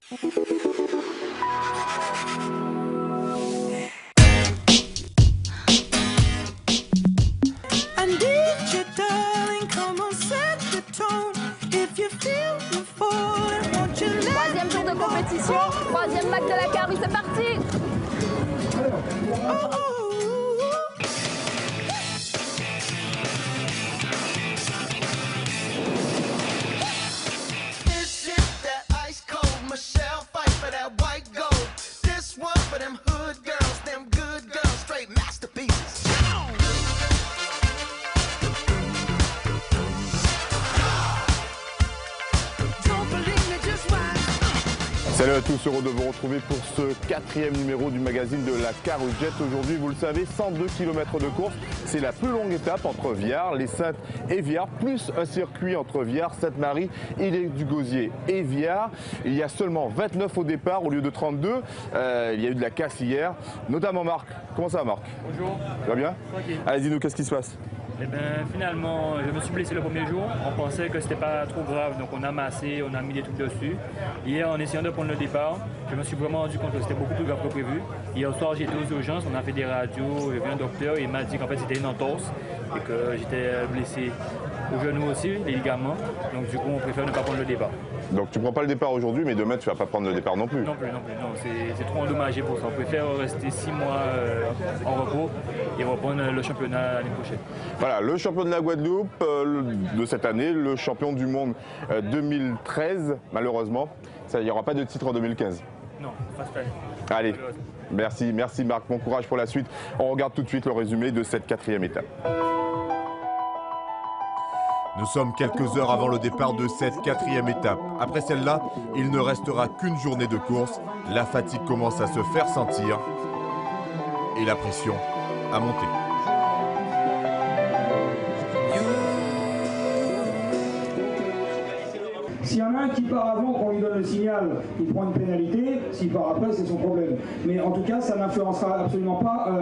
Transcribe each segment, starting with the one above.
Troisième tour de compétition, troisième Mac de la Car, oui, c'est parti. Salut à tous, heureux de vous retrouver pour ce 4e numéro du magazine de la Car Jet. Aujourd'hui, vous le savez, 102 km de course. C'est la plus longue étape entre Viard, les Saintes et Viard, plus un circuit entre Viard, Sainte-Marie, Ille-du-Gosier et Viard. Il y a seulement 29 au départ au lieu de 32. Il y a eu de la casse hier, notamment Marc. Comment ça va, Marc? Bonjour. Ça va bien? Tranquille. Allez, dis-nous, qu'est-ce qui se passe? Eh bien, finalement, je me suis blessé le premier jour. On pensait que c'était pas trop grave, donc on a massé, on a mis des trucs dessus. Hier, en essayant de prendre le départ, je me suis vraiment rendu compte que c'était beaucoup plus grave que prévu. Hier soir, j'étais aux urgences, on a fait des radios, il y avait un docteur et il m'a dit qu'en fait c'était une entorse et que j'étais blessé au genou aussi, les ligaments. Donc du coup, on préfère ne pas prendre le départ. Donc tu prends pas le départ aujourd'hui, mais demain tu vas pas prendre le départ non plus. Non, c'est trop endommagé pour ça. On préfère rester 6 mois en repos et reprendre le championnat l'année prochaine. Voilà, le champion de la Guadeloupe de cette année, le champion du monde 2013, malheureusement. Il n'y aura pas de titre en 2015. Non, pas cette année. Allez, merci Marc, bon courage pour la suite. On regarde tout de suite le résumé de cette 4e étape. Nous sommes quelques heures avant le départ de cette 4e étape. Après celle-là, il ne restera qu'une journée de course. La fatigue commence à se faire sentir et la pression à monter. S'il y en a un qui part avant, qu'on lui donne le signal, il prend une pénalité. S'il part après, c'est son problème. Mais en tout cas, ça n'influencera absolument pas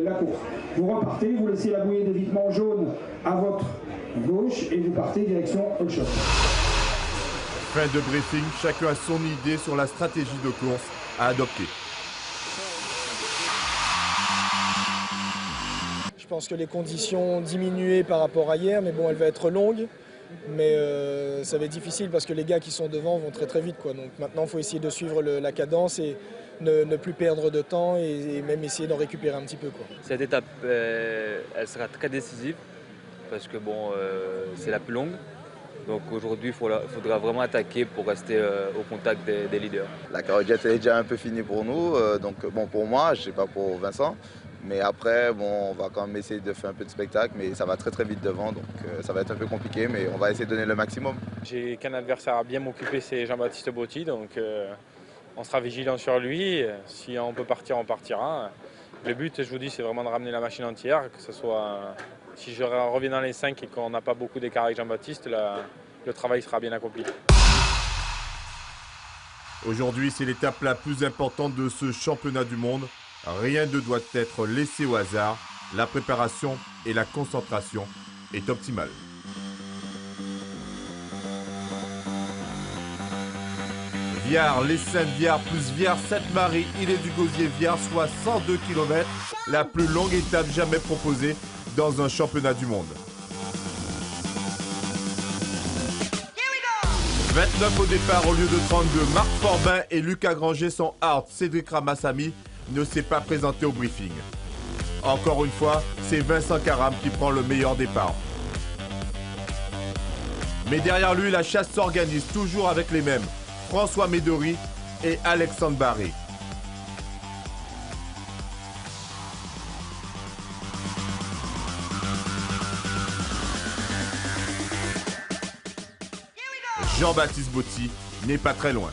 la course. Vous repartez, vous laissez la bouée d'évitement jaune à votre gauche et vous partez direction Hot Shot. Fin de briefing, chacun a son idée sur la stratégie de course à adopter. Je pense que les conditions ont diminué par rapport à hier, mais bon, elle va être longue. Mais ça va être difficile parce que les gars qui sont devant vont très vite, quoi. Donc maintenant, il faut essayer de suivre la cadence et ne plus perdre de temps et même essayer d'en récupérer un petit peu, quoi. Cette étape, elle sera très décisive parce que bon, c'est la plus longue. Donc aujourd'hui, il faudra vraiment attaquer pour rester au contact des leaders. La Car Jet est déjà un peu finie pour nous, donc bon pour moi, je ne sais pas pour Vincent. Mais après, bon, on va quand même essayer de faire un peu de spectacle, mais ça va très vite devant, donc ça va être un peu compliqué, mais on va essayer de donner le maximum. J'ai qu'un adversaire à bien m'occuper, c'est Jean-Baptiste Botti, donc on sera vigilant sur lui. Si on peut partir, on partira. Le but, je vous dis, c'est vraiment de ramener la machine entière, que ce soit, si je reviens dans les 5 et qu'on n'a pas beaucoup d'écart avec Jean-Baptiste, le travail sera bien accompli. Aujourd'hui, c'est l'étape la plus importante de ce championnat du monde. Rien ne doit être laissé au hasard. La préparation et la concentration est optimale. Viard, les Saintes Viard plus Viard, Sainte-Marie, Ille-du-Gosier Viard, soit 102 km. La plus longue étape jamais proposée dans un championnat du monde. 29 au départ au lieu de 32. Marc Forbin et Lucas Granger sont out. Cédric Ramassamy ne s'est pas présenté au briefing. Encore une fois, c'est Vincent Caram qui prend le meilleur départ. Mais derrière lui, la chasse s'organise toujours avec les mêmes. François Médori et Alexandre Barré. Jean-Baptiste Botti n'est pas très loin.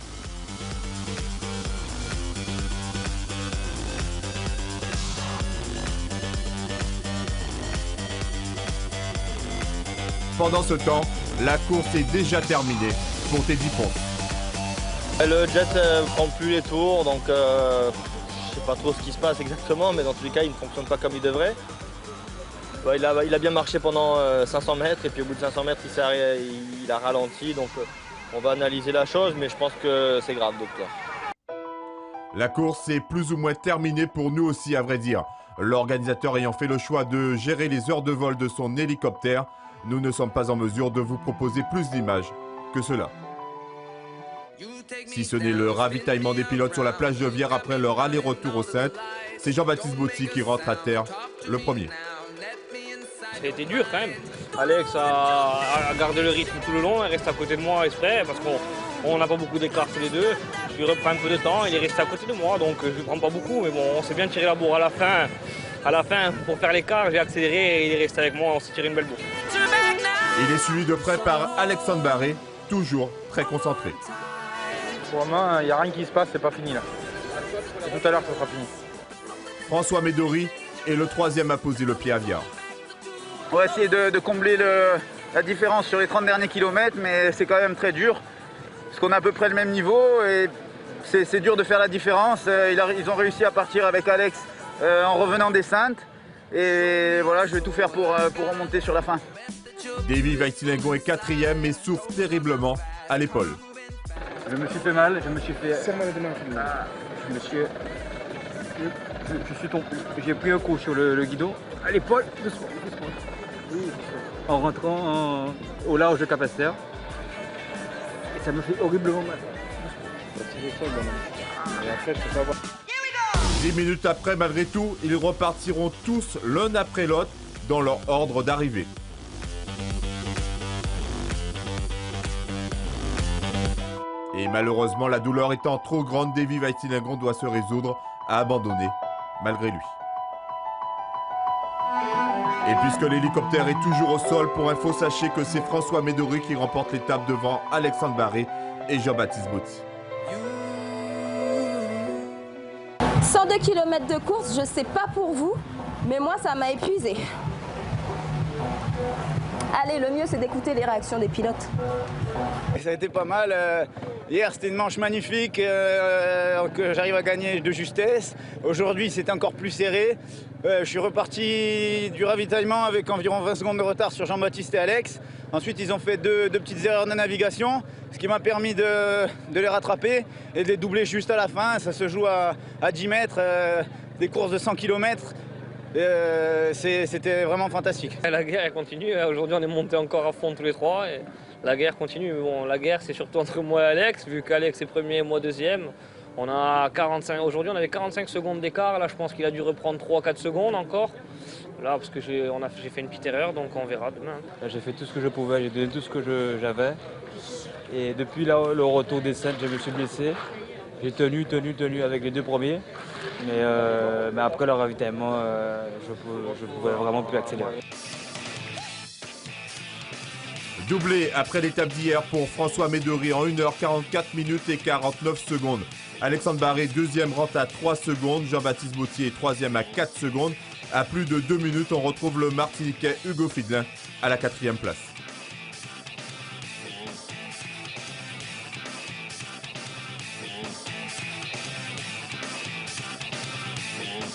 Pendant ce temps, la course est déjà terminée pour Teddy Pons. Le jet ne prend plus les tours, donc je ne sais pas trop ce qui se passe exactement, mais dans tous les cas, il ne fonctionne pas comme il devrait. Il a bien marché pendant 500 mètres, et puis au bout de 500 mètres, il a ralenti, donc On va analyser la chose, mais je pense que c'est grave, docteur. La course est plus ou moins terminée pour nous aussi, à vrai dire. L'organisateur ayant fait le choix de gérer les heures de vol de son hélicoptère, nous ne sommes pas en mesure de vous proposer plus d'images que cela. Si ce n'est le ravitaillement des pilotes sur la plage de Viard après leur aller-retour au Saintes, c'est Jean-Baptiste Botti qui rentre à terre le premier. Ça a été dur quand même. Alex a gardé le rythme tout le long, il reste à côté de moi exprès parce qu'on n'a pas beaucoup d'écart tous les deux. Je lui reprends un peu de temps, il est resté à côté de moi donc je ne lui prends pas beaucoup, mais bon, on s'est bien tiré la bourre à la fin. À la fin, pour faire l'écart, j'ai accéléré et il est resté avec moi, on s'est tiré une belle bourre. Il est suivi de près par Alexandre Barré, toujours très concentré. Pour moi, il n'y a rien qui se passe, c'est pas fini là. Tout à l'heure, ça sera fini. François Médori est le troisième à poser le pied à Viard. On va essayer de combler la différence sur les 30 derniers kilomètres, mais c'est quand même très dur. Parce qu'on a à peu près le même niveau et c'est dur de faire la différence. Ils ont réussi à partir avec Alex en revenant des Saintes. Et voilà, je vais tout faire pour remonter sur la fin. Davy Weitilingon est quatrième mais souffre terriblement à l'épaule. Je me suis fait mal, j'ai pris un coup sur le guidon, à l'épaule, doucement. En rentrant au large de Capesterre. Et ça me fait horriblement mal. 10 minutes après, malgré tout, ils repartiront tous l'un après l'autre dans leur ordre d'arrivée. Et malheureusement, la douleur étant trop grande, Davy Weitilingon doit se résoudre à abandonner, malgré lui. Et puisque l'hélicoptère est toujours au sol, pour info, sachez que c'est François Médori qui remporte l'étape devant Alexandre Barré et Jean-Baptiste Botti. 102 km de course, je ne sais pas pour vous, mais moi ça m'a épuisé. Allez, le mieux c'est d'écouter les réactions des pilotes. Ça a été pas mal. Hier c'était une manche magnifique que j'arrive à gagner de justesse. Aujourd'hui c'était encore plus serré. Je suis reparti du ravitaillement avec environ 20 secondes de retard sur Jean-Baptiste et Alex. Ensuite ils ont fait deux petites erreurs de navigation, ce qui m'a permis de les rattraper et de les doubler juste à la fin. Ça se joue à 10 mètres, des courses de 100 km. C'était vraiment fantastique. La guerre elle continue, aujourd'hui on est monté encore à fond tous les trois et la guerre continue. Bon, la guerre c'est surtout entre moi et Alex, vu qu'Alex est premier et moi deuxième. On a 45, aujourd'hui on avait 45 secondes d'écart, là je pense qu'il a dû reprendre 3-4 secondes encore. Là parce que j'ai fait une petite erreur donc on verra demain. J'ai fait tout ce que je pouvais, j'ai donné tout ce que j'avais. Et depuis le retour des Saintes, je me suis blessé. J'ai tenu avec les deux premiers. Mais après le ravitaillement, je pouvais vraiment plus accélérer. Doublé après l'étape d'hier pour François Médori en 1h44 minutes et 49 secondes. Alexandre Barré, deuxième, rentre à 3 secondes. Jean-Baptiste Botti est troisième à 4 secondes. À plus de 2 minutes, on retrouve le Martiniquais Hugo Fidelin à la 4e place.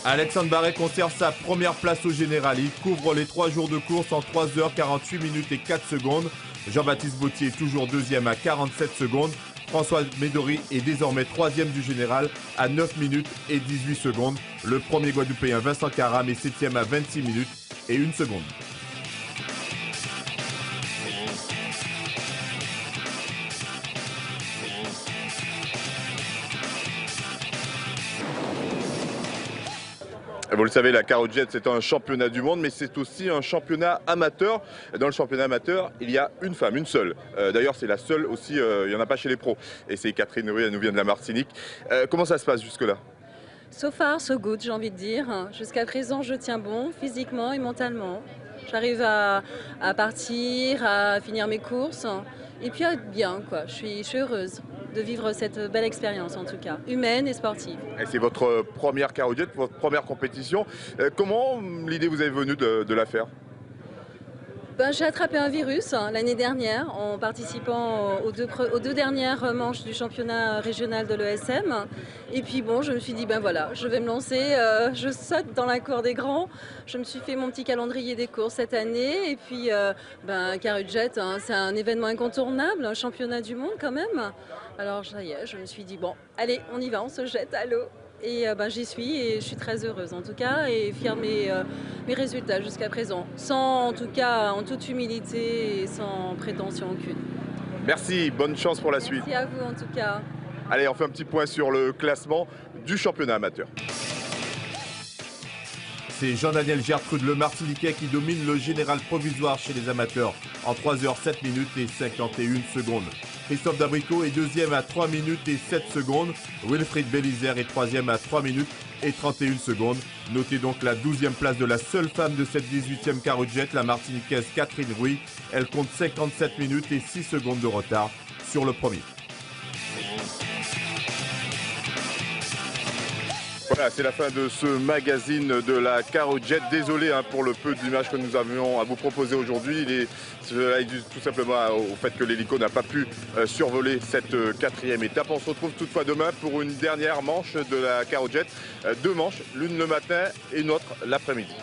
Alexandre Barré conserve sa première place au général. Il couvre les 3 jours de course en 3h48 minutes et 4 secondes. Jean-Baptiste Botti est toujours deuxième à 47 secondes. François Médori est désormais troisième du général à 9 minutes et 18 secondes. Le premier Guadeloupéen Vincent Caram est septième à 26 minutes et 1 seconde. Vous le savez, la Carojet, c'est un championnat du monde, mais c'est aussi un championnat amateur. Dans le championnat amateur, il y a une femme, une seule. D'ailleurs, c'est la seule aussi, il n'y en a pas chez les pros. Et c'est Catherine Rue, elle nous vient de la Martinique. Comment ça se passe jusque-là? So far, so good, j'ai envie de dire. Jusqu'à présent, je tiens bon, physiquement et mentalement. J'arrive à partir, à finir mes courses. Et puis à être bien, quoi. Je suis heureuse de vivre cette belle expérience, en tout cas, humaine et sportive. Et c'est votre première Carojet, votre première compétition. Comment l'idée vous est venue de la faire? J'ai attrapé un virus l'année dernière en participant aux deux dernières manches du championnat régional de l'ESM. Et puis bon, je me suis dit, ben voilà, je vais me lancer, je saute dans la cour des grands. Je me suis fait mon petit calendrier des courses cette année. Et puis, Carujet, c'est un événement incontournable, un championnat du monde quand même. Alors ça y est, je me suis dit, bon, allez, on y va, on se jette à l'eau. Et j'y suis et je suis très heureuse en tout cas et fière de mes résultats jusqu'à présent. En tout cas, en toute humilité et sans prétention aucune. Merci, bonne chance pour la suite. Merci à vous en tout cas. Allez, on fait un petit point sur le classement du championnat amateur. C'est Jean-Daniel Gertrude le Martiniquais qui domine le général provisoire chez les amateurs en 3h07 minutes et 51 secondes. Christophe Dabricot est deuxième à 3 minutes et 7 secondes. Wilfried Bélizer est troisième à 3 minutes et 31 secondes. Notez donc la 12e place de la seule femme de cette 18e Carujet, la Martiniquaise Catherine Rouy. Elle compte 57 minutes et 6 secondes de retard sur le premier. Voilà, c'est la fin de ce magazine de la Carujet. Désolé pour le peu d'images que nous avions à vous proposer aujourd'hui. Cela est dû tout simplement au fait que l'hélico n'a pas pu survoler cette 4e étape. On se retrouve toutefois demain pour une dernière manche de la Carujet. 2 manches, l'une le matin et une autre l'après-midi.